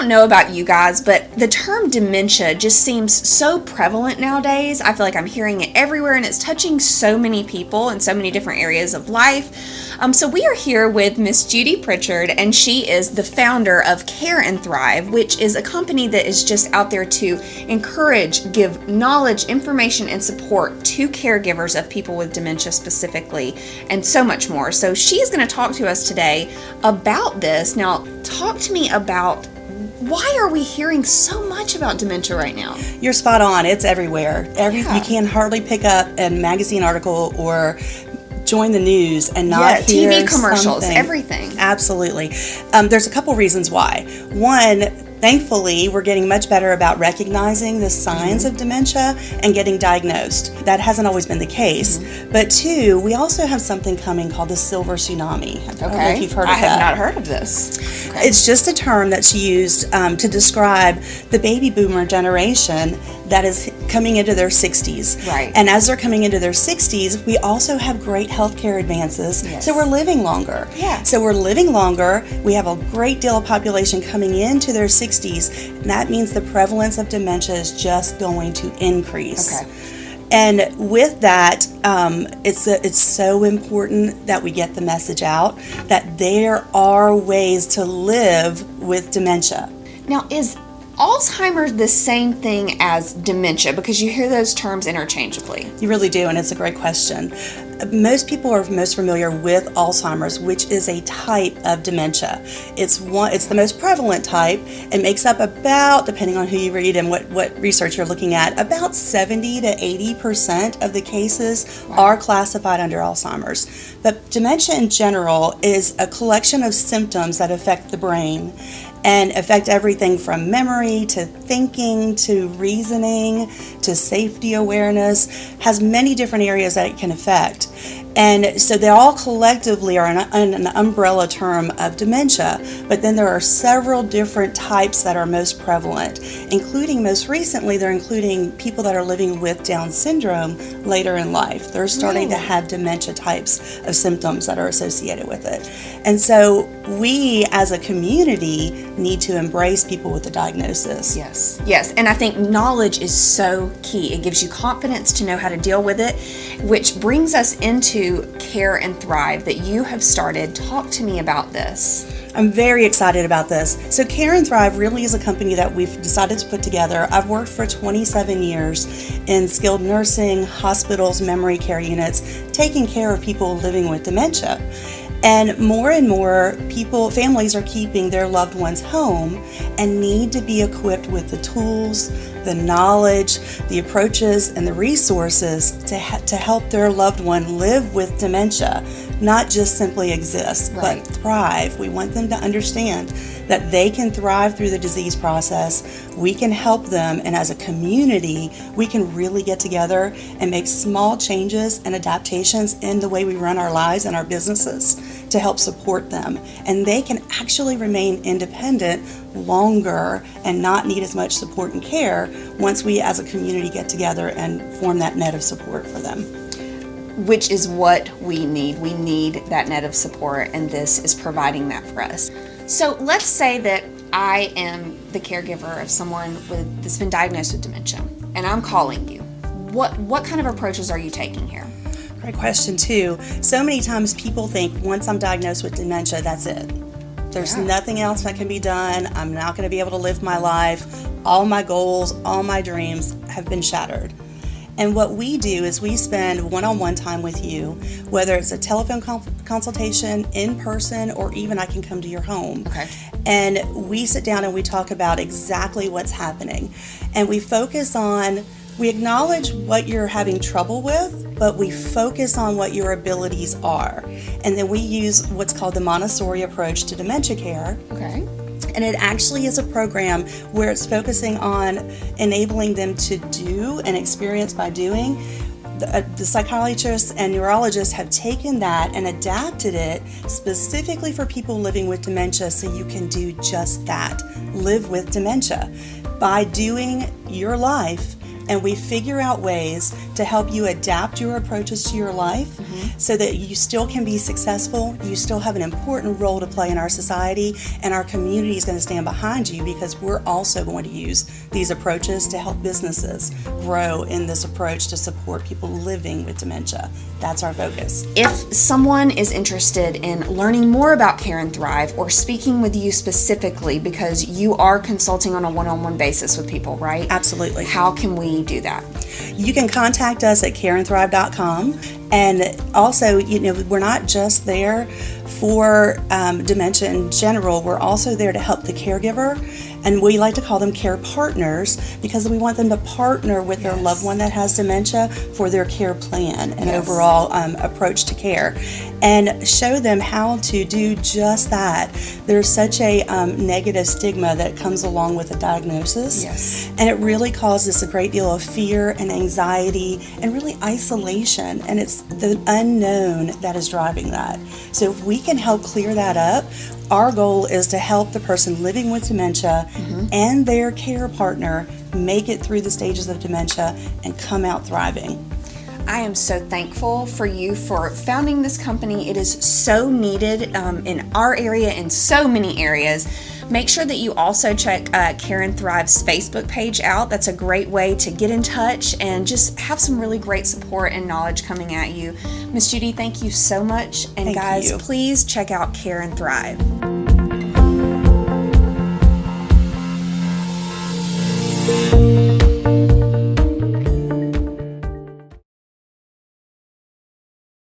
don't know about you guys, but the term dementia just seems so prevalent nowadays. I feel like I'm hearing it everywhere, and it's touching so many people in so many different areas of life. So we are here with Miss Judi Pritchard, and she is the founder of Care and Thrive, which is a company that is just out there to encourage, give knowledge, information, and support to caregivers of people with dementia specifically, and so much more. So she's going to talk to us today about this. Now, talk to me about why are we hearing so much about dementia right now? You're spot on. It's everywhere. You can hardly pick up a magazine article or join the news and not hear TV commercials, something. Everything. Absolutely. There's a couple reasons why. One, thankfully, we're getting much better about recognizing the signs of dementia and getting diagnosed. That hasn't always been the case. But two, we also have something coming called the silver tsunami. I don't know if you've heard of that. I have not heard of this. Okay. It's just a term that's used to describe the baby boomer generation that is coming into their 60s. Right. And as they're coming into their 60s, we also have great healthcare advances. Yes. So we're living longer. Yeah. So we're living longer. We have a great deal of population coming into their 60s. And that means the prevalence of dementia is just going to increase. Okay. And with that, it's so important that we get the message out that there are ways to live with dementia. Now, is Alzheimer's the same thing as dementia? Because you hear those terms interchangeably. You really do, and it's a great question. Most people are most familiar with Alzheimer's, which is a type of dementia. It's the most prevalent type and makes up about, depending on who you read and what research you're looking at, about 70 to 80% of the cases are classified under Alzheimer's. But dementia in general is a collection of symptoms that affect the brain and affect everything from memory to thinking to reasoning to safety awareness, has many different areas that it can affect. And so they all collectively are an umbrella term of dementia, but then there are several different types that are most prevalent, including most recently, they're including people that are living with Down syndrome later in life. They're starting to have dementia types of symptoms that are associated with it. And so we as a community need to embrace people with the diagnosis. Yes. And I think knowledge is so key. It gives you confidence to know how to deal with it, which brings us into Care and Thrive that you have started. Talk to me about this. I'm very excited about this. So Care and Thrive really is a company that we've decided to put together. I've worked for 27 years in skilled nursing, hospitals, memory care units, taking care of people living with dementia. And more families are keeping their loved ones home and need to be equipped with the tools, the knowledge, the approaches, and the resources to help their loved one live with dementia, not just simply exist, but thrive. We want them to understand that they can thrive through the disease process. We can help them, and as a community, we can really get together and make small changes and adaptations in the way we run our lives and our businesses to help support them. And they can actually remain independent longer and not need as much support and care once we as a community get together and form that net of support for them. Which is what we need. We need that net of support, and this is providing that for us. So let's say that I am the caregiver of someone that's been diagnosed with dementia, and I'm calling you. What kind of approaches are you taking here? Great question too. So many times people think once I'm diagnosed with dementia, that's it. There's nothing else that can be done. I'm not going to be able to live my life. All my goals, all my dreams have been shattered. And what we do is we spend one-on-one time with you, whether it's a telephone consultation, in person, or even I can come to your home. Okay. And we sit down and we talk about exactly what's happening. And we acknowledge what you're having trouble with, but we focus on what your abilities are. And then we use what's called the Montessori approach to dementia care. Okay. And it actually is a program where it's focusing on enabling them to do and experience by doing. The psychologists and neurologists have taken that and adapted it specifically for people living with dementia so you can do just that, live with dementia. By doing your life and we figure out ways to help you adapt your approaches to your life so that you still can be successful, you still have an important role to play in our society, and our community is going to stand behind you because we're also going to use these approaches to help businesses grow in this approach to support people living with dementia. That's our focus. If someone is interested in learning more about Care and Thrive or speaking with you specifically, because you are consulting on a one-on-one basis with people, right? Absolutely. How can we do that? You can contact us at careandthrive.com. And also, we're not just there for dementia in general. We're also there to help the caregiver. And we like to call them care partners because we want them to partner with their loved one that has dementia for their care plan and overall approach to care, and show them how to do just that. There's such a negative stigma that comes along with a diagnosis, and it really causes a great deal of fear and anxiety and really isolation, and it's the unknown that is driving that. So if we can help clear that up, our goal is to help the person living with dementia and their care partner make it through the stages of dementia and come out thriving. I am so thankful for you for founding this company. It is so needed in our area, in so many areas. Make sure that you also check Care and Thrive's Facebook page out. That's a great way to get in touch and just have some really great support and knowledge coming at you. Miss Judi, thank you so much. And guys, please check out Care and Thrive.